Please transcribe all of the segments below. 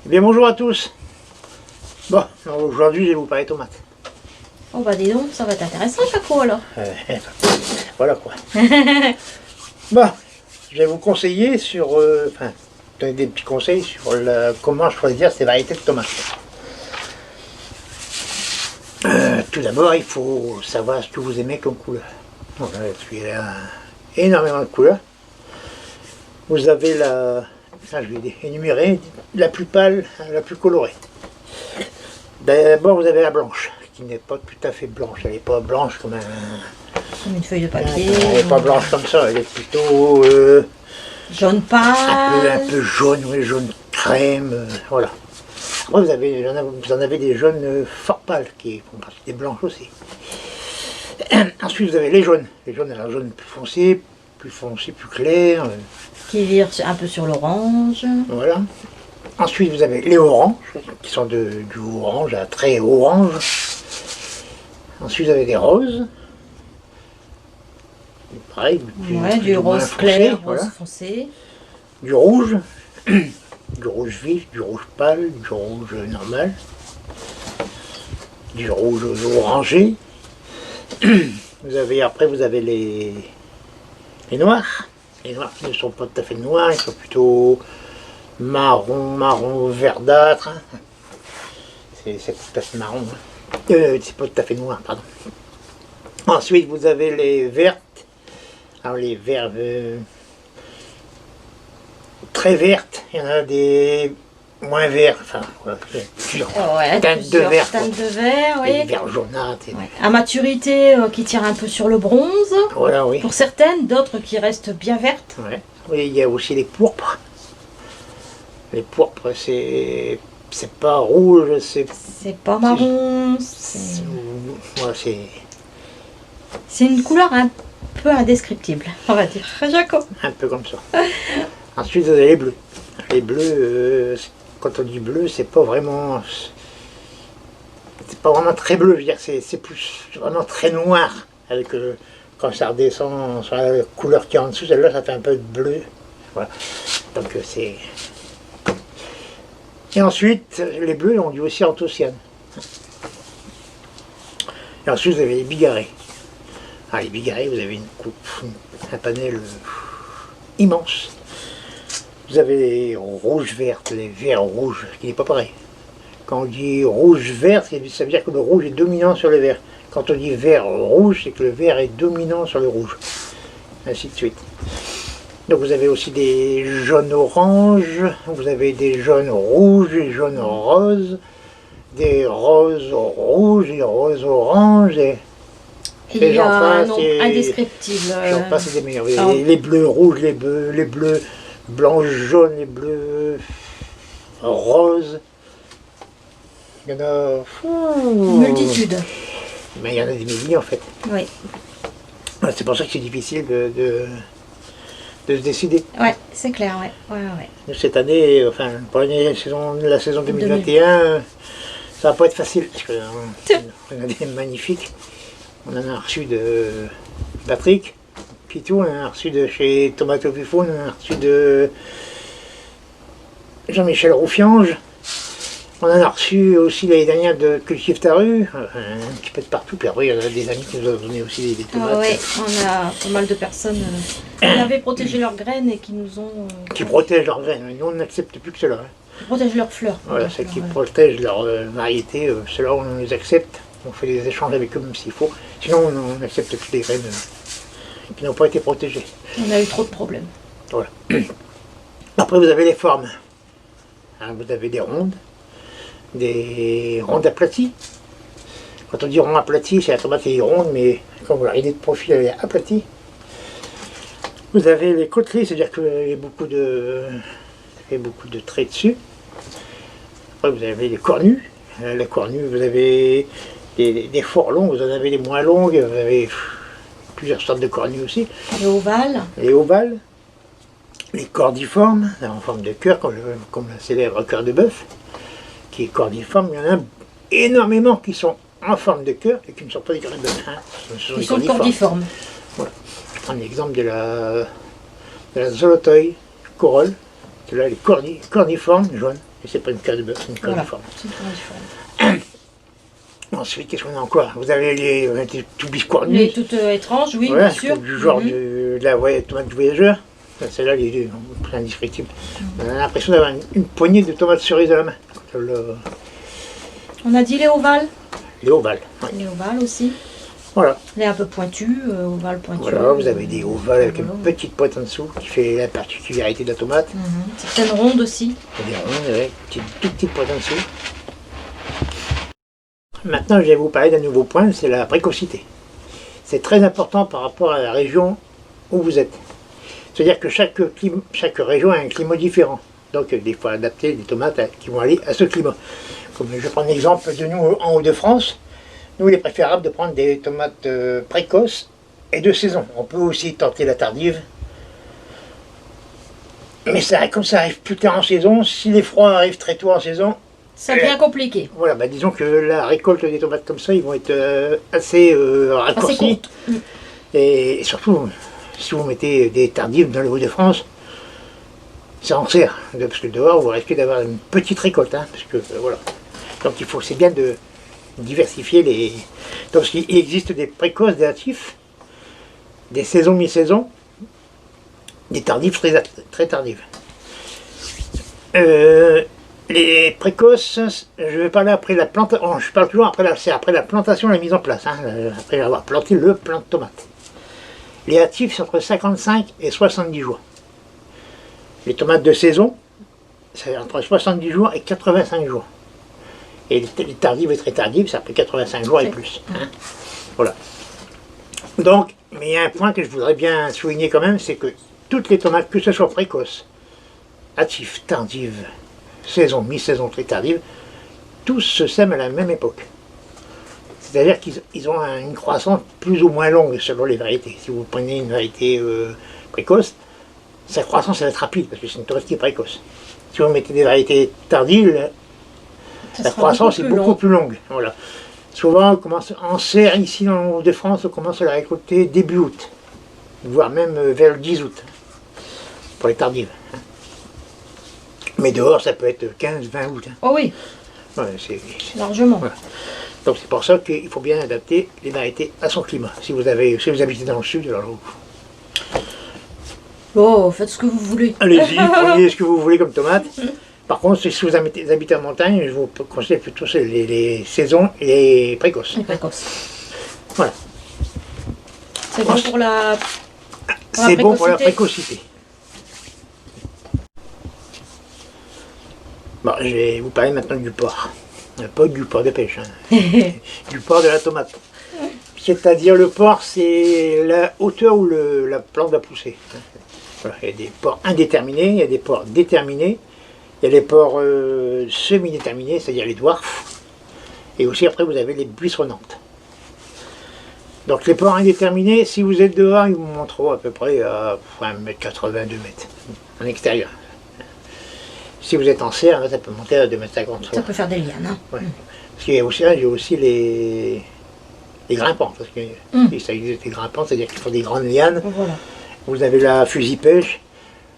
Bien bonjour à tous. Bon, aujourd'hui je vais vous parler tomates. Oh bah dis donc, ça va être intéressant Jaco alors. Voilà quoi. Bon, je vais vous conseiller sur, donner des petits conseils sur comment choisir ces variétés de tomates. Tout d'abord, il faut savoir ce que vous aimez comme couleur. Donc là, il y a énormément de couleurs. Vous avez je vais énumérer la plus pâle, la plus colorée. D'abord, vous avez la blanche, qui n'est pas tout à fait blanche. Elle n'est pas blanche comme une feuille de papier. Elle n'est pas blanche comme ça, elle est plutôt jaune pâle. un peu jaune, oui, jaune crème, voilà. Après, vous en avez des jaunes fort pâles, qui font partie des blanches aussi. Ensuite, vous avez les jaunes. Les jaunes, alors jaune plus foncé, plus clair. Qui vire un peu sur l'orange. Voilà. Ensuite, vous avez les oranges, qui sont du orange à très orange. Ensuite, vous avez des roses. Pareil, du rose clair, rose foncé. Du rouge, du rouge vif, du rouge pâle, du rouge normal, du rouge orangé. Après, vous avez les noirs. Les noirs qui ne sont pas tout à fait noirs, ils sont plutôt marron verdâtre. C'est tout à fait marron. C'est pas tout à fait noir, pardon. Ensuite, vous avez les vertes. Alors, les verts très vertes, il y en a des moins verts. Enfin, voilà, plusieurs teintes de vert. Oui. Des verts jaunâtres. Ouais. À maturité, qui tire un peu sur le bronze. Voilà, oui. Pour certaines, d'autres qui restent bien vertes. Ouais. Oui, il y a aussi les pourpres. Les pourpres, c'est pas rouge, c'est pas marron. C'est une couleur un peu indescriptible, on va dire. Jaco. Un peu comme ça. Ensuite, vous avez les bleus. Les bleus, quand on dit bleu, c'est pas vraiment très bleu. Je veux dire, c'est plus vraiment très noir. Avec quand ça redescend sur la couleur qui est en dessous, celle-là, ça fait un peu de bleu. Voilà. Donc c'est. Et ensuite, les bleus, on dit aussi anthocyanes. Et ensuite, vous avez les bigarrés. Alors, les bigarrés, vous avez un panel immense. Vous avez les rouges vertes, les verts rouges, qui n'est pas pareil. Quand on dit rouge-vert, ça veut dire que le rouge est dominant sur le vert. Quand on dit vert-rouge, c'est que le vert est dominant sur le rouge. Ainsi de suite. Donc vous avez aussi des jaunes-oranges, vous avez des jaunes-rouges, des jaunes-roses, des roses-rouges, des roses-oranges, il y a un nom indescriptible. J'en passe, c'est des meilleurs. Les bleus-rouges, les bleus blancs-jaunes, les bleus roses. Il y en a... Une multitude. Mais il y en a des milliers en fait. Oui. C'est pour ça que c'est difficile de se décider. Ouais, c'est clair, ouais. Cette année, enfin, pour la saison 2021, ça va pas être facile, parce qu'on a des magnifiques. On en a reçu de Patrick Pitou, on en a reçu de chez Tomato Fifo, on en a reçu de Jean-Michel Roufiange. On en a reçu aussi l'année dernière de Cultive ta rue, un petit peu de partout. Puis après, il y en a des amis qui nous ont donné aussi des tomates. Ah oui, on a pas mal de personnes qui avaient protégé leurs graines et qui nous ont... Qui protègent leurs graines. Nous, on n'accepte plus que cela. Qui protègent leurs fleurs. Voilà, celles qui protègent leurs variétés, ceux-là, on les accepte. On fait des échanges avec eux, même s'il faut. Sinon, on n'accepte plus des graines qui n'ont pas été protégées. On a eu trop de problèmes. Voilà. Après, vous avez les formes. Hein, vous avez des rondes aplaties. Quand on dit rond aplati, c'est la tomate qui est ronde, mais quand vous la regardez de profil, elle est aplatie. Vous avez les côtelets, c'est-à-dire qu'il y a beaucoup de traits dessus. Après, vous avez les cornues. Les cornues, vous avez des forts longs, vous en avez des moins longues, vous avez plusieurs sortes de cornues aussi. Les ovales. Les ovales. Les cordiformes, en forme de cœur, comme le célèbre cœur de bœuf, qui est cordiforme. Il y en a énormément qui sont en forme de cœur et qui ne sont pas des cœurs de bœuf. Hein. Ils sont cordiformes. Voilà. Je prends l'exemple de la Zolotoy corolle. Là, elle est cordiforme, jaune. Et c'est pas une case de bœuf, c'est une case Voilà, de forme. c'est une case différente. Ensuite, qu'est-ce qu'on a encore? Vous avez les tout biscornus. Les toutes étranges, oui, Voilà, bien sûr. du genre de la tomate du voyageur. Celle-là, elle est indescriptible. On a l'impression d'avoir une poignée de tomates cerises à la main. On a dit les ovales. Les ovales. Ouais. Les ovales aussi. Voilà. Les un peu pointus, ovales pointus. Voilà, vous avez des ovales avec Voilà. une petite pointe en dessous qui fait la particularité de la tomate. Certaines rondes aussi. Et des rondes avec une toute petite pointe en dessous. Maintenant, je vais vous parler d'un nouveau point, c'est la précocité. C'est très important par rapport à la région où vous êtes. C'est-à-dire que chaque région a un climat différent. Donc, des fois adapter des tomates qui vont aller à ce climat. Comme je prends l'exemple de nous en Hauts-de-France. Nous, il est préférable de prendre des tomates précoces et de saison. On peut aussi tenter la tardive. Mais ça, comme ça arrive plus tard en saison, si les froids arrivent très tôt en saison, Ça devient compliqué. voilà, bah disons que la récolte des tomates comme ça, ils vont être assez raccourcis. Assez courte. Et surtout, si vous mettez des tardives dans le Hauts-de-France, ça en sert. Parce que dehors, vous risquez d'avoir une petite récolte. Hein, parce que, voilà. Donc c'est bien de diversifier les... Donc il existe des précoces, des hâtifs, des saisons, mi-saison, des tardives très tardives. Les précoces, je vais parler après la plantation. Je parle toujours après la plantation, la mise en place, hein, après avoir planté le plant de tomate. Les hâtifs, c'est entre 55 et 70 jours. Les tomates de saison, c'est entre 70 jours et 85 jours. Et les tardives et très tardives, c'est après 85 jours et plus. Hein. Voilà. Donc, mais il y a un point que je voudrais bien souligner quand même, c'est que toutes les tomates, que ce soit précoces, hâtifs, tardives, saison, mi-saison, très tardive, tous se sèment à la même époque. C'est-à-dire qu'ils ont une croissance plus ou moins longue selon les variétés. Si vous prenez une variété précoce, sa croissance va être rapide parce que c'est une tomate qui est précoce. Si vous mettez des variétés tardives, la croissance est beaucoup plus longue. Voilà. Souvent, on commence en serre, ici dans le Hauts-de-France, on commence à la récolter début août, voire même vers le 10 août, pour les tardives. Mais dehors, ça peut être 15-20 août. Hein. Oh oui, Ouais, largement. Voilà. Donc c'est pour ça qu'il faut bien adapter les variétés à son climat. Si vous habitez dans le sud, alors Oh, faites ce que vous voulez. allez-y, prenez ce que vous voulez comme tomate. Par contre, si vous habitez en montagne, je vous conseille plutôt les saisons et les précoces. Les précoces. Voilà. C'est bon pour la... C'est bon pour la précocité. Bon, je vais vous parler maintenant du porc. Pas du porc de pêche, hein. Du porc de la tomate. C'est-à-dire le porc, c'est la hauteur où la plante va pousser. Voilà, il y a des porcs indéterminés, il y a des porcs déterminés, il y a les porcs semi-déterminés, c'est-à-dire les dwarfs. Et aussi après vous avez les buissonnantes. Donc les porcs indéterminés, si vous êtes dehors, ils vous montreront à peu près à 1,80 m, 2 m en extérieur. Si vous êtes en serre, ça peut monter à 2,50 m. Ça peut faire des lianes. Hein. Ouais. Parce qu'il y a aussi les grimpants. Parce que ça existe des grimpants, c'est-à-dire qu'ils font des grandes lianes. Voilà. Vous avez la fusil-pêche,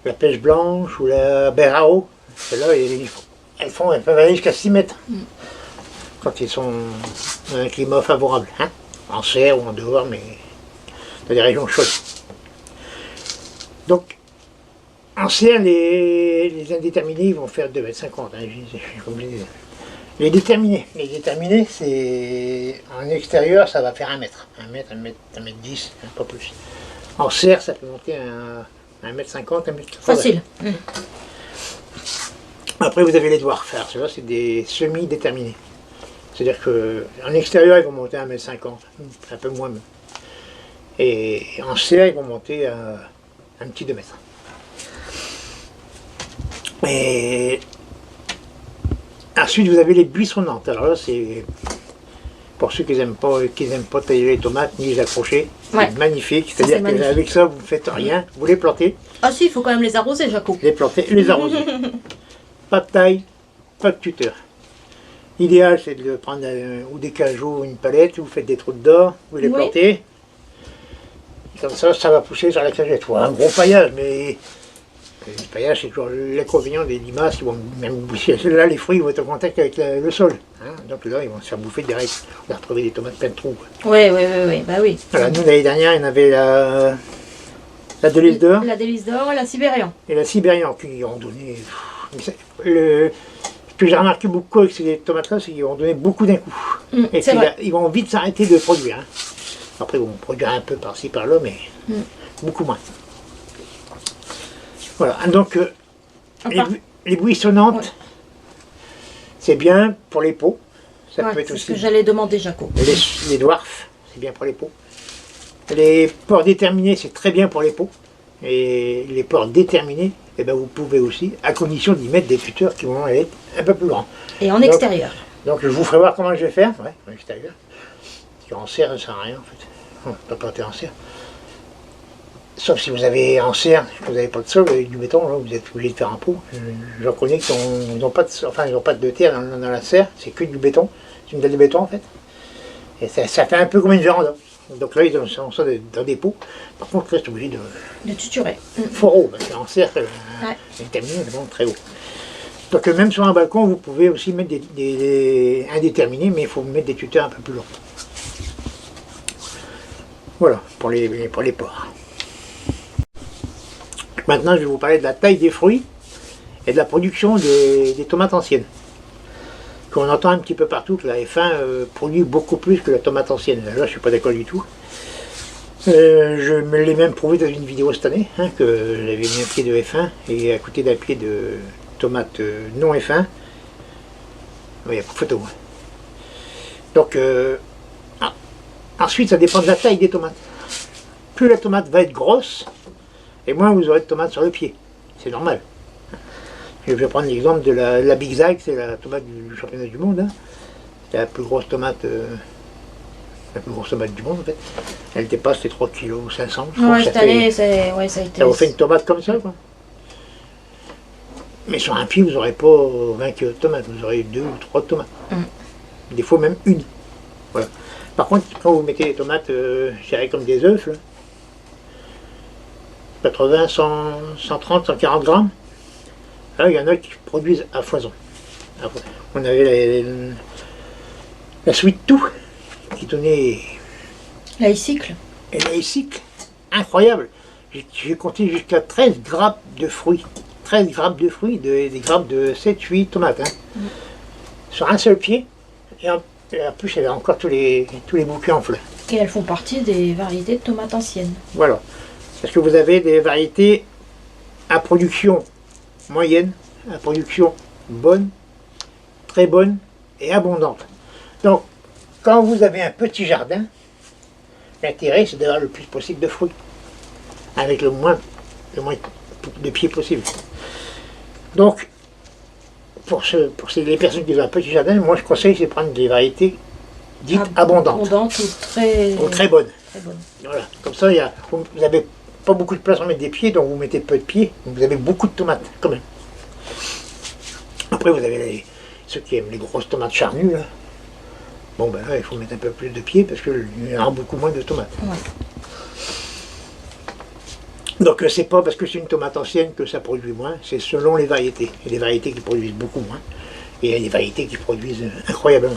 la pêche blanche ou la berre à eau. Celles-là, elles peuvent aller jusqu'à 6 mètres. Quand ils sont dans un climat favorable. Hein, en serre ou en dehors, mais dans des régions chaudes. Donc, en serre, les indéterminés, ils vont faire 2,50 m, hein, comme je disais. Les déterminés, c'est en extérieur, ça va faire 1 mètre. 1 mètre, 1 mètre 10, hein, pas plus. En serre, ça peut monter à 1,50 m, 1 mètre 80. Facile. Après, vous avez les dwarfs. Alors, ceux-là, c'est des semi-déterminés. C'est-à-dire qu'en extérieur, ils vont monter à 1,50 m, un peu moins même. Et en serre, ils vont monter à un petit 2 mètres. Et ensuite, vous avez les buissonnantes. Alors là, c'est pour ceux qui n'aiment pas tailler les tomates ni les accrocher. Ouais. C'est magnifique. C'est-à-dire qu'avec ça, vous ne faites rien. Vous les plantez. Ah si, il faut quand même les arroser, Jaco. Les planter, les arroser. Pas de taille, pas de tuteur. L'idéal, c'est de prendre ou des cajoux ou une palette, vous faites des trous dedans, vous les plantez. Comme ça, ça va pousser sur la cagette. Ou un gros paillage, mais Le paillage, c'est toujours l'inconvénient des limaces qui vont même bouffer. Là, les fruits vont être en contact avec le sol. Hein, donc là, ils vont se faire bouffer direct. On va retrouver des tomates plein de trous. Oui, bah oui. Voilà, nous, l'année dernière, il y en avait la Délice d'or La Délice d'or et la Sibérian. et la Sibérian qui ont donné. Ce que j'ai remarqué beaucoup avec ces tomates-là, c'est qu'ils vont donner beaucoup d'un coup. Et c'est vrai. ils vont vite s'arrêter de produire. Hein. Après, ils vont produire un peu par-ci, par-là, mais beaucoup moins. Voilà, donc les buissonnantes, Ouais. c'est bien pour les peaux. Ça peut être C'est ce aussi que j'allais demander, Jaco. les dwarfs, c'est bien pour les peaux. Les porcs déterminés, c'est très bien pour les peaux. Et les porcs déterminés, eh ben, vous pouvez aussi, à condition d'y mettre des tuteurs qui vont être un peu plus grands. Et en extérieur. Donc je vous ferai voir comment je vais faire. Ouais, en extérieur. Parce qu'en serre, ça ne sert à rien en fait. On ne peut pas planter en serre. Sauf si vous avez en serre, que vous n'avez pas de sol avec du béton, là, vous êtes obligé de faire un pot. J'en connais qui n'ont pas, pas de terre dans la serre, c'est que du béton. C'est une dalle de béton en fait. Et ça fait un peu comme une véranda. Donc là, ils sont ça dans des pots. Par contre, là, c'est obligé De tuturer. fort haut, parce qu'en serre, c'est terminé, c'est vraiment très haut. Donc même sur un balcon, vous pouvez aussi mettre des indéterminés, mais il faut mettre des tuteurs un peu plus longs. Voilà, pour les porcs. Maintenant, je vais vous parler de la taille des fruits et de la production des tomates anciennes. Qu'on entend un petit peu partout que la F1 produit beaucoup plus que la tomate ancienne. Là, je ne suis pas d'accord du tout. Je me l'ai même prouvé dans une vidéo cette année, hein, que j'avais mis un pied de F1 et à côté d'un pied de tomate non F1. Il n'y a pas de photo. Hein. Donc, ensuite, ça dépend de la taille des tomates. Plus la tomate va être grosse, et moins vous aurez de tomates sur le pied. C'est normal. Je vais prendre l'exemple de la Big Zag, c'est la tomate du championnat du monde. Hein. C'est la plus grosse tomate du monde en fait. Elle dépasse les 3,5 kg. Ouais, cette année, ça a été. Ça vous fait une tomate comme ça, quoi. Mais sur un pied, vous n'aurez pas 20 kg de tomates, vous aurez 2 ou 3 tomates. Des fois même une. Voilà. Par contre, quand vous mettez les tomates, je dirais comme des œufs, là, 80, 130, 140 grammes, là, il y en a qui produisent à foison. On avait la Sweet Too qui donnait La cycle. un cycle incroyable. J'ai compté jusqu'à 13 grappes de fruits. 13 grappes de fruits, des grappes de 7-8 tomates. Hein. Sur un seul pied. Et en plus, il y avait encore tous les bouquets en fleurs. Et elles font partie des variétés de tomates anciennes. Voilà. Parce que vous avez des variétés à production moyenne, à production bonne, très bonne et abondante. Donc, quand vous avez un petit jardin, l'intérêt c'est d'avoir le plus possible de fruits, avec le moins de pieds possible. Donc, pour les personnes qui ont un petit jardin, moi je conseille de prendre des variétés dites abondantes. Abondantes ou très bonnes. Très bonnes. Voilà. Comme ça, vous n'avez pas beaucoup de place pour mettre des pieds, donc vous mettez peu de pieds, donc vous avez beaucoup de tomates quand même. Après, vous avez ceux qui aiment les grosses tomates charnues, là. Bon, ben là, il faut mettre un peu plus de pieds parce qu'il y aura beaucoup moins de tomates. Ouais. Donc, c'est pas parce que c'est une tomate ancienne que ça produit moins, c'est selon les variétés. Il y a des variétés qui produisent beaucoup moins, et il y a des variétés qui produisent incroyablement.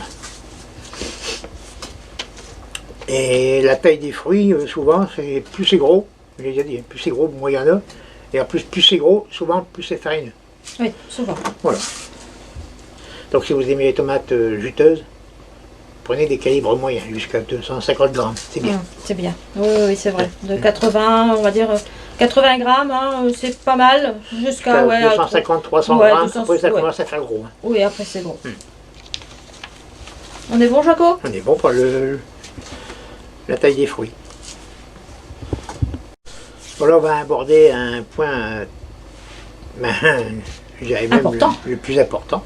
Et la taille des fruits, souvent, plus c'est gros, j'ai déjà dit, plus c'est gros, moins il y en a, et en plus c'est gros, souvent, plus c'est farineux. Oui, souvent. Voilà. Donc, si vous aimez les tomates juteuses, prenez des calibres moyens, jusqu'à 250 grammes, c'est bien. C'est bien, oui, c'est vrai. De 80, on va dire 80 grammes, hein, c'est pas mal, jusqu'à 250-300 grammes, après ça commence à faire gros. Hein. Oui, après c'est gros. On est bon, Jaco? On est bon pour la taille des fruits. Voilà, on va aborder un point, je dirais même le plus important,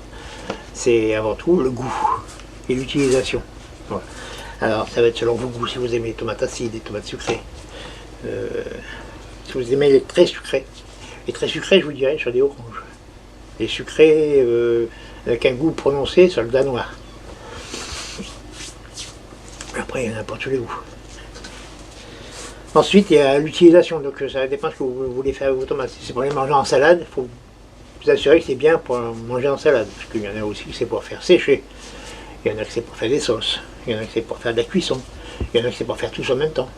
c'est avant tout le goût et l'utilisation. Voilà. Alors, ça va être selon vos goûts, si vous aimez les tomates acides, les tomates sucrées. Si vous aimez les très sucrés, je vous dirais sur des oranges. Les sucrés avec un goût prononcé sur le danois. Après, il y en a pour tous les goûts. Ensuite, il y a l'utilisation, donc ça dépend de ce que vous voulez faire avec vos tomates. Si c'est pour les manger en salade, il faut vous assurer que c'est bien pour manger en salade, parce qu'il y en a aussi que c'est pour faire sécher, il y en a que c'est pour faire des sauces, il y en a que c'est pour faire de la cuisson, il y en a que c'est pour faire tout ça en même temps.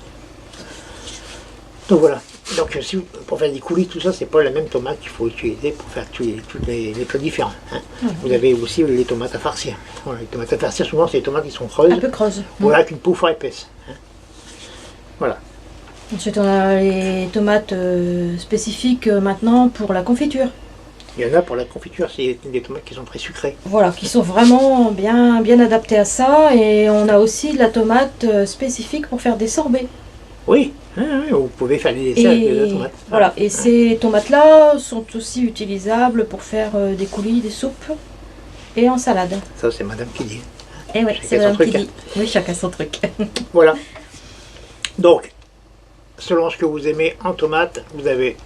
Donc voilà, donc si pour faire des coulis, tout ça, c'est pas la même tomate qu'il faut utiliser pour faire tous les plats différents. Hein. Vous avez aussi les tomates à farcir. Voilà, les tomates à farcir, souvent, c'est des tomates qui sont creuses. Un peu creuses. Voilà, avec une peau fort épaisse. Hein. Voilà. Ensuite, on a les tomates spécifiques maintenant pour la confiture. Il y en a pour la confiture, c'est des tomates qui sont très sucrées. Voilà, qui sont vraiment bien adaptées à ça. Et on a aussi de la tomate spécifique pour faire des sorbets. Oui, hein, vous pouvez faire des desserts avec de la tomate. Voilà, et ces tomates-là sont aussi utilisables pour faire des coulis, des soupes et en salade. Ça, c'est madame qui dit. Et oui, Chacun c'est son madame qui truc, dit. Oui, chacun son truc. Voilà. Donc, selon ce que vous aimez en tomate, vous avez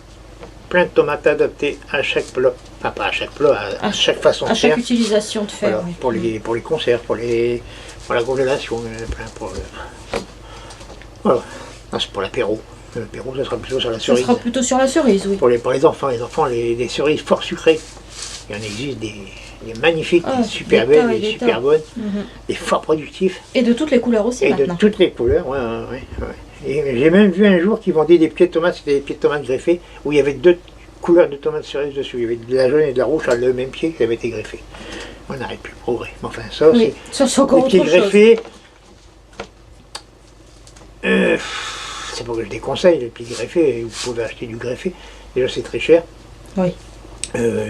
plein de tomates adaptées à chaque plat. Enfin, pas à chaque plat, à chaque façon de À chaque faire. utilisation de faire, Voilà, oui. pour les conserves, pour la congélation, il y en a plein pour voilà. Ah, c'est pour l'apéro. L'apéro, ça sera plutôt sur la Ça cerise. sera plutôt sur la cerise, oui. Pour les enfants, des cerises fort sucrées. Il y en existe des magnifiques, des super belles, des super bonnes, des fort productifs. Et de toutes les couleurs aussi Et maintenant. de toutes les couleurs, ouais. Et j'ai même vu un jour qu'ils vendaient des pieds de tomates, c'était des pieds de tomates greffés, où il y avait 2 couleurs de tomates cerises dessus. Il y avait de la jaune et de la rouge sur le même pied qui avait été greffé. On n'arrête plus le progrès. Mais enfin, ça, Oui, ça c'est encore les autre pieds chose. greffés. C'est pas que je déconseille, les pieds greffés, vous pouvez acheter du greffé. Déjà, c'est très cher. Oui.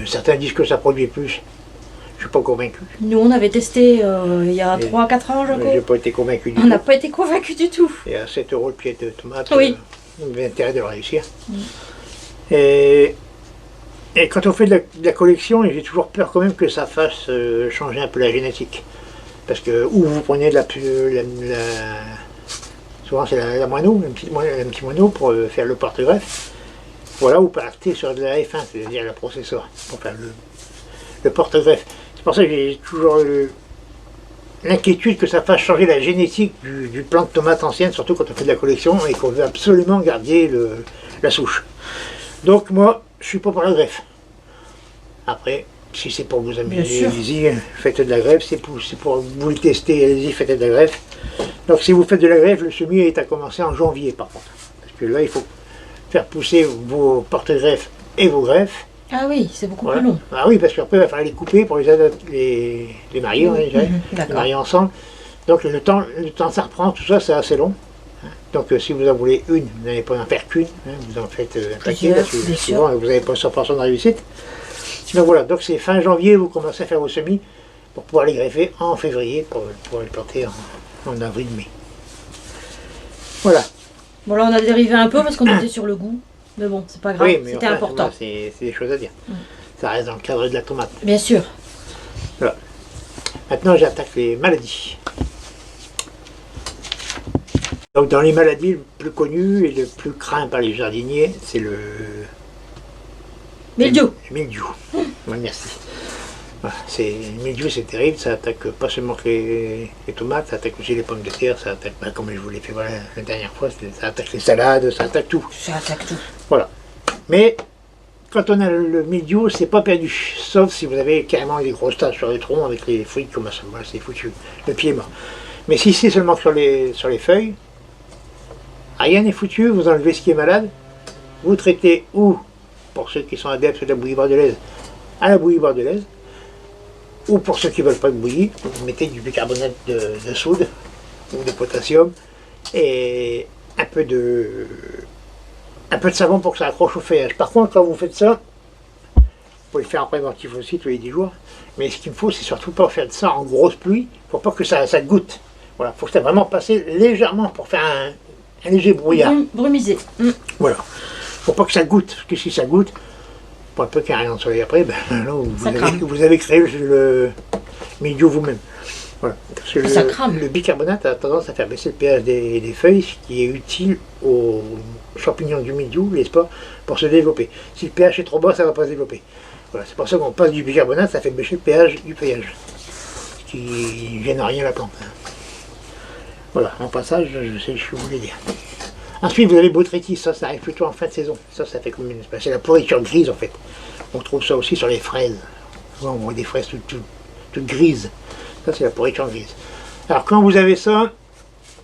Certains disent que ça produit plus. Je suis pas convaincu. Nous, on avait testé il y a 3-4 ans, je J'ai crois. pas été convaincu du On tout. n'a pas été convaincus du tout. Et à 7 € le pied de tomate, Oui. vous avez intérêt de le réussir. Et quand on fait de la collection, j'ai toujours peur quand même que ça fasse changer un peu la génétique. Parce que, ou vous prenez de souvent c'est la moineau, un petit moineau pour faire le porte-greffe. Voilà, ou partez sur de la F1, c'est-à-dire le processeur, pour faire le porte-greffe. C'est pour ça que j'ai toujours l'inquiétude que ça fasse changer la génétique du plant de tomate ancienne, surtout quand on fait de la collection et qu'on veut absolument garder la souche. Donc moi, je suis pas pour la greffe. Après, si c'est pour vous amuser, allez-y, faites de la greffe. Si c'est pour vous le tester, allez-y, faites de la greffe. Donc si vous faites de la greffe, le semis est à commencer en janvier par contre. Parce que là, il faut faire pousser vos porte-greffes et vos greffes. Ah oui, c'est beaucoup plus long. Ah oui, parce qu'après, il va falloir les couper pour les marier, les marier ensemble. Donc le temps que ça reprend, tout ça, c'est assez long. Donc si vous en voulez une, vous n'allez pas en faire qu'une, vous en faites un paquet, parce que souvent vous n'avez pas 100% de réussite. Donc voilà, donc c'est fin janvier, vous commencez à faire vos semis pour pouvoir les greffer en février, pour les planter en avril-mai. Voilà. Bon là on a dérivé un peu parce qu'on était sur le goût, mais bon, c'est pas grave, Oui, mais c'était enfin, important. C'est des choses à dire. Ça reste dans le cadre de la tomate. Bien sûr. Voilà. Maintenant j'attaque les maladies. Donc dans les maladies, le plus connu et le plus craint par les jardiniers, c'est le mildiou. Le mildiou. Ouais, merci. Voilà, le mildiou, c'est terrible, ça attaque pas seulement que les tomates, ça attaque aussi les pommes de terre, ça attaque, comme je vous l'ai fait voilà, la dernière fois, ça attaque les salades, ça attaque tout. Ça attaque tout. Voilà. Mais quand on a le mildiou, c'est pas perdu. Sauf si vous avez carrément des grosses taches sur les troncs avec les fruits comme ça, voilà, c'est foutu. Le pied est mort. Mais si c'est seulement sur les feuilles, rien n'est foutu, vous enlevez ce qui est malade, vous traitez ou, pour ceux qui sont adeptes de la bouillie bordelaise, à la bouillie bordelaise, ou pour ceux qui ne veulent pas de bouillie, vous mettez du bicarbonate de soude ou de potassium et un peu de savon pour que ça accroche au feuillage. Par contre, quand vous faites ça, vous pouvez le faire en préventif aussi tous les 10 jours, mais ce qu'il me faut, c'est surtout pas faire ça en grosse pluie, il ne faut pas que ça goûte. Voilà, il faut que ça vraiment passer légèrement pour faire un léger brouillard. Brumisé. Voilà. Faut pas que ça goûte, parce que si ça goûte, pour un peu qu'il n'y ait rien de soleil après, ben là, vous avez créé le mildiou vous-même. Voilà. Parce que ça crame. Le bicarbonate a tendance à faire baisser le pH des feuilles, ce qui est utile aux champignons du mildiou, les spores, pour se développer. Si le pH est trop bas, ça ne va pas se développer. Voilà. C'est pour ça qu'on passe du bicarbonate, ça fait baisser le pH du feuillage, ce qui ne gêne rien à la plante. Voilà, en passage, je sais ce que je voulais dire. Ensuite, vous avez Botrytis, ça arrive plutôt en fin de saison. Ça fait comme une espèce, c'est la pourriture grise en fait. On trouve ça aussi sur les fraises. Souvent, on voit des fraises toutes grises. Ça, c'est la pourriture grise. Alors, quand vous avez ça,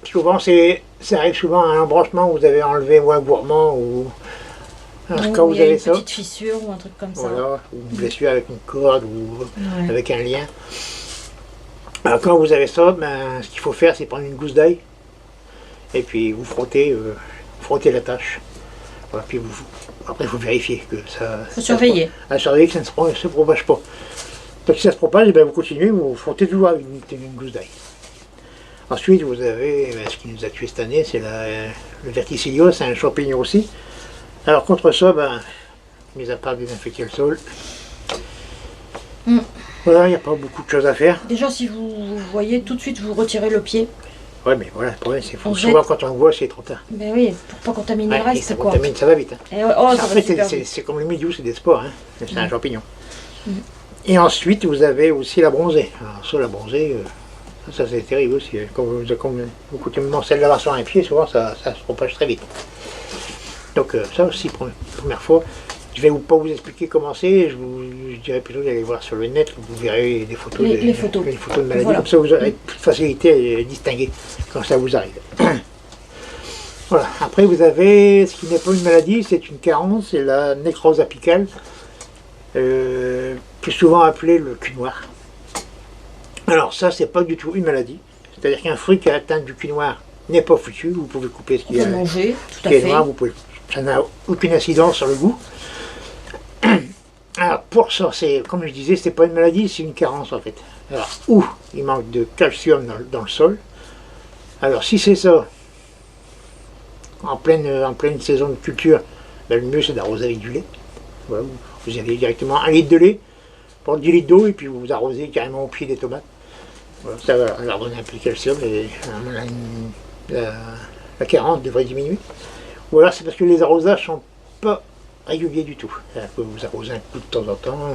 souvent, ça arrive souvent à un embranchement où vous avez enlevé un gourmand ou... Alors, quand vous avez ça, une petite fissure ou un truc comme ça. Voilà, ou une blessure avec une corde ou avec un lien. Alors, quand vous avez ça, ce qu'il faut faire, c'est prendre une gousse d'ail et puis vous frottez la tâche. Voilà, puis après, il faut vérifier que ça... Il faut surveiller. Surveiller que ça ne se propage pas. Donc si ça se propage, vous continuez, vous frottez toujours avec une gousse d'ail. Ensuite, vous avez ce qui nous a tué cette année, c'est le verticillium, c'est un champignon aussi. Alors contre ça, mis à part désinfecter le sol, voilà, il n'y a pas beaucoup de choses à faire. Déjà, si vous voyez, tout de suite, vous retirez le pied. Ouais, mais voilà, le problème, c'est que souvent quand on le voit, c'est trop tard. Ben oui, pour pas contaminer le reste, ça quoi. contamine, ça va vite. Hein. En fait, c'est comme le milieu, c'est des spores, hein. C'est un champignon. Et ensuite, vous avez aussi la bronzée. Alors ça, la bronzée, ça c'est terrible aussi. Quand vous continuez celle d'avoir sur un pied, souvent ça se propage très vite. Donc ça aussi, première fois, je vais pas vous expliquer comment c'est, je dirais plutôt d'aller voir sur le net, vous verrez des photos, les photos de maladies, voilà. Comme ça vous aurez plus de facilité à les distinguer quand ça vous arrive. Voilà, après vous avez, ce qui n'est pas une maladie, c'est une carence, c'est la nécrose apicale, plus souvent appelée le cul noir. Alors ça, c'est pas du tout une maladie, c'est-à-dire qu'un fruit qui a atteint du cul noir n'est pas foutu, vous pouvez couper ce qui est manger, tout à fait. Noir, ça n'a aucune incidence sur le goût. Alors pour ça, comme je disais, c'est pas une maladie, c'est une carence en fait. Alors, ou il manque de calcium dans le sol. Alors si c'est ça, en pleine saison de culture, le mieux c'est d'arroser avec du lait. Voilà, vous avez directement 1 litre de lait pour 10 litres d'eau et puis vous arrosez carrément au pied des tomates. Voilà, ça va leur donner un peu de calcium et la carence devrait diminuer. Ou alors c'est parce que les arrosages sont pas réguliers du tout. Vous arrosez un coup de temps en temps,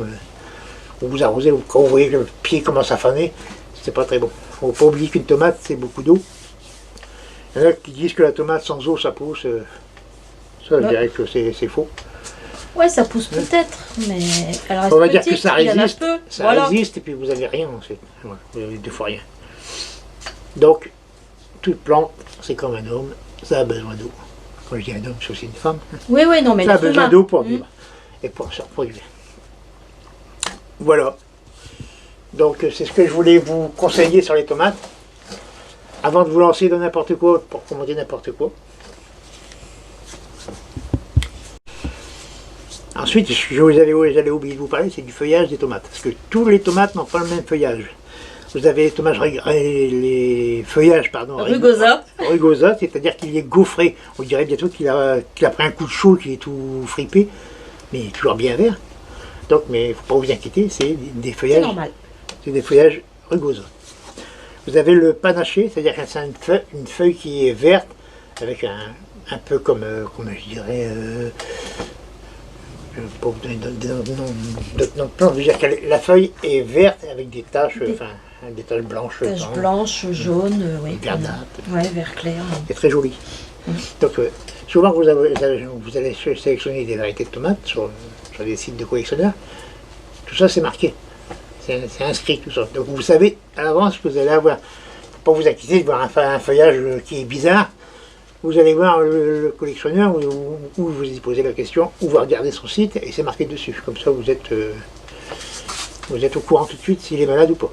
ou vous arrosez quand vous voyez que le pied commence à faner, c'est pas très bon. Il ne faut pas oublier qu'une tomate c'est beaucoup d'eau. Il y en a qui disent que la tomate sans eau ça pousse, ça je dirais que c'est faux. Ouais, ça pousse peut-être, mais elle reste on va petite, dire que ça résiste, voilà. Résiste et puis vous avez rien ensuite. Voilà, vous avez 2 fois rien. Donc, toute plante, c'est comme un homme, ça a besoin d'eau. Quand je dis un homme, c'est aussi une femme. Oui, non, mais ça a besoin d'eau pour vivre et pour se reproduire. Voilà. Donc, c'est ce que je voulais vous conseiller sur les tomates. Avant de vous lancer dans n'importe quoi, pour commander n'importe quoi. Ensuite, j'allais oublier de vous parler, c'est du feuillage des tomates. Parce que tous les tomates n'ont pas le même feuillage. Vous avez les feuillages rugosa, c'est-à-dire qu'il est gaufré. On dirait bientôt qu'il a pris un coup de chaud, qu'il est tout fripé, mais toujours bien vert. Donc, mais il ne faut pas vous inquiéter, c'est des feuillages. C'est normal. C'est des feuillages rugosa. Vous avez le panaché, c'est-à-dire que c'est une feuille qui est verte, avec un peu comme je dirais. Je ne vais pas vous donner d'autres noms de plantes, je veux dire que la feuille est verte avec des taches, des taches blanches. Taches blanches, jaunes, oui. Verdâtres. Ouais, vert clair. C'est très joli. Donc, souvent vous allez sélectionner des variétés de tomates sur des sites de collectionneurs. Tout ça, c'est marqué. C'est inscrit, tout ça. Donc, vous savez à l'avance que vous allez avoir. Il ne faut pas vous inquiéter de voir un feuillage qui est bizarre. Vous allez voir le collectionneur où vous y posez la question, ou vous regardez son site et c'est marqué dessus. Comme ça, vous êtes au courant tout de suite s'il est malade ou pas.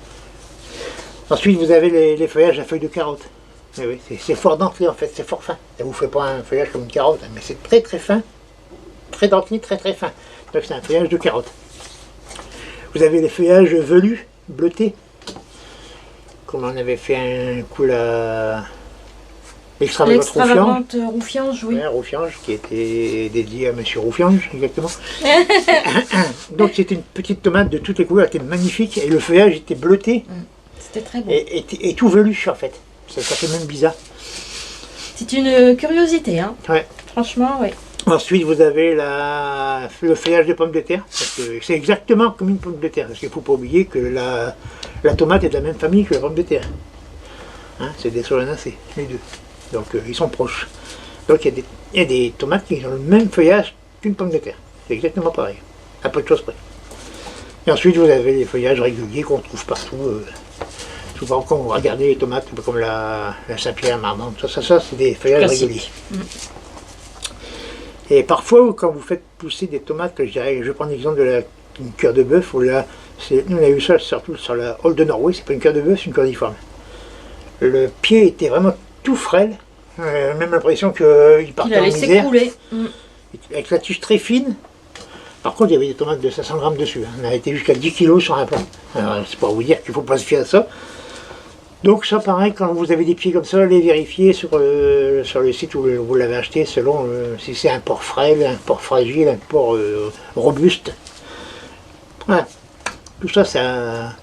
Ensuite, vous avez les feuillages à feuilles de carotte. Eh oui, c'est fort dentelé en fait, c'est fort fin. Ça ne vous fait pas un feuillage comme une carotte, mais c'est très très fin, très dentelé, très très fin. Donc c'est un feuillage de carotte. Vous avez les feuillages velus, bleutés, comme on avait fait un coup l'extravagante Roufiange, oui. Ouais, Roufiange, qui était dédié à Monsieur Roufiange, exactement. Donc c'était une petite tomate de toutes les couleurs, elle était magnifique, et le feuillage était bleuté. C'était très beau. Et tout velu en fait. Ça fait même bizarre. C'est une curiosité, hein. Ouais. Franchement, oui. Ensuite, vous avez le feuillage de pommes de terre. C'est exactement comme une pomme de terre. Parce qu'il ne faut pas oublier que la tomate est de la même famille que la pomme de terre. Hein, c'est des solanacées, les deux. Donc ils sont proches. Donc il y a des tomates qui ont le même feuillage qu'une pomme de terre. C'est exactement pareil, à peu de choses près. Et ensuite vous avez les feuillages réguliers qu'on trouve partout. Souvent quand vous regardez les tomates comme la Saint-Pierre, Marmande, ça c'est des feuillages réguliers. Et parfois quand vous faites pousser des tomates, je prends l'exemple de une cœur de bœuf, nous on a eu ça surtout sur la Hall de Norway, c'est pas une cœur de bœuf, c'est une cordiforme. Le pied était vraiment tout frêle, même l'impression qu'il partait en misère. S'écrouler. Avec la tige très fine. Par contre, il y avait des tomates de 500 grammes dessus. On a été jusqu'à 10 kg sur un plat. C'est pour vous dire qu'il ne faut pas se fier à ça. Donc ça, pareil, quand vous avez des pieds comme ça, les vérifier sur le site où vous l'avez acheté, selon si c'est un porc frêle, un porc fragile, un porc robuste. Voilà. Tout ça, c'est à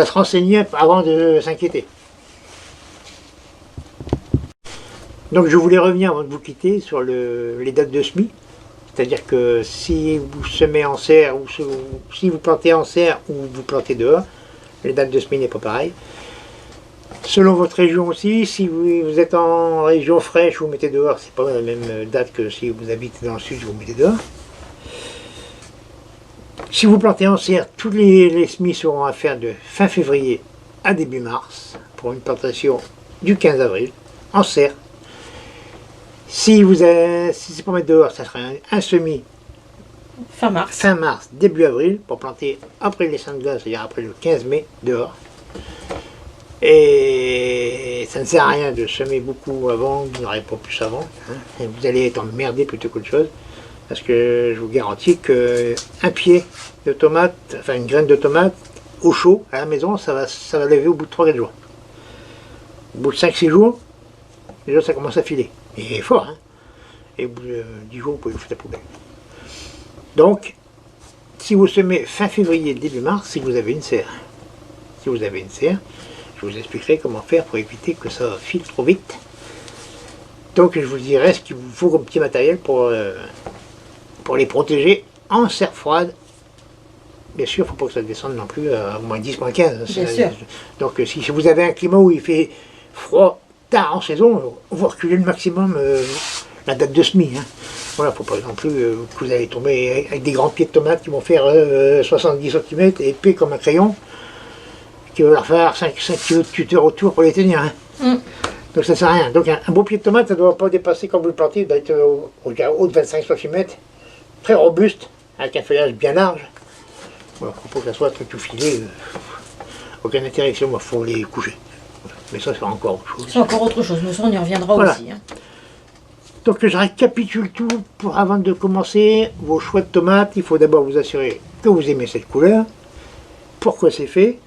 se renseigner avant de s'inquiéter. Donc je voulais revenir avant de vous quitter sur les dates de semis. C'est-à-dire que si vous semez en serre, ou si vous plantez en serre ou vous plantez dehors, les dates de semis n'est pas pareil. Selon votre région aussi, si vous êtes en région fraîche, vous mettez dehors, c'est pas la même date que si vous habitez dans le sud, vous mettez dehors. Si vous plantez en serre, tous les semis seront à faire de fin février à début mars, pour une plantation du 15 avril, en serre. Si c'est pour mettre dehors, ça sera un semis fin mars, début avril, pour planter après les seins de glace, c'est-à-dire après le 15 mai, dehors. Et ça ne sert à rien de semer beaucoup avant, vous n'aurez pas plus avant. Hein, et vous allez être emmerdé plutôt qu'autre chose. Parce que je vous garantis qu'un pied de tomate, enfin une graine de tomate, au chaud, à la maison, ça va lever au bout de 3-4 jours. Au bout de 5-6 jours, déjà ça commence à filer. Et fort, hein. Et au bout de 10 jours, vous pouvez vous foutre la poubelle. Donc, si vous semez fin février, début mars, si vous avez une serre. Si vous avez une serre, je vous expliquerai comment faire pour éviter que ça file trop vite. Donc, je vous dirai ce qu'il vous faut comme petit matériel pour les protéger en serre froide. Bien sûr, il ne faut pas que ça descende non plus à moins 10, moins 15. Bien sûr. Donc, si vous avez un climat où il fait froid, tard en saison, vous reculez le maximum la date de semis. Hein. Voilà, il ne faut pas non plus que vous allez tomber avec des grands pieds de tomates qui vont faire 70 cm et épais comme un crayon, qui va leur faire 5 kg de tuteur autour pour les tenir. Hein. Donc ça ne sert à rien. Donc un beau pied de tomate, ça ne doit pas dépasser, quand vous le plantez, il doit être haut de 25 cm, très robuste, avec un feuillage bien large. Voilà, il faut que ça soit tout filé, aucun intérêt, il faut les coucher. Mais ça, c'est encore autre chose. C'est encore autre chose, mais ça, on y reviendra aussi. Hein. Donc je récapitule tout avant de commencer. Vos choix de tomates, il faut d'abord vous assurer que vous aimez cette couleur. Pourquoi c'est fait.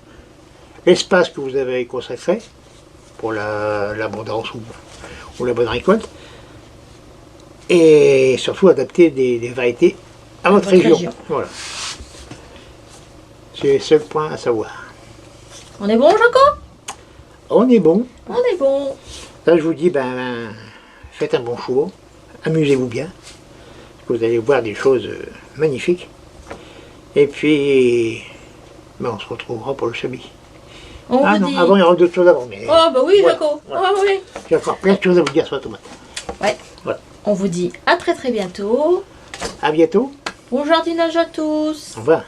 L'espace que vous avez consacré pour l'abondance ou la bonne récolte. Et surtout adapter des variétés à votre région. Voilà. C'est le seul point à savoir. On est bon, Jaco ? On est bon. On est bon. Là, je vous dis, faites un bon choix, amusez-vous bien, parce que vous allez voir des choses magnifiques. Et puis, on se retrouvera pour le semis. Avant, il y aura d'autres choses avant. Mais, oh, bah oui, Jaco. Voilà. Oh, oui. J'ai encore plein de choses à vous dire sur la tomate. Ouais. Voilà. On vous dit à très bientôt. À bientôt. Bon jardinage à tous. Au revoir.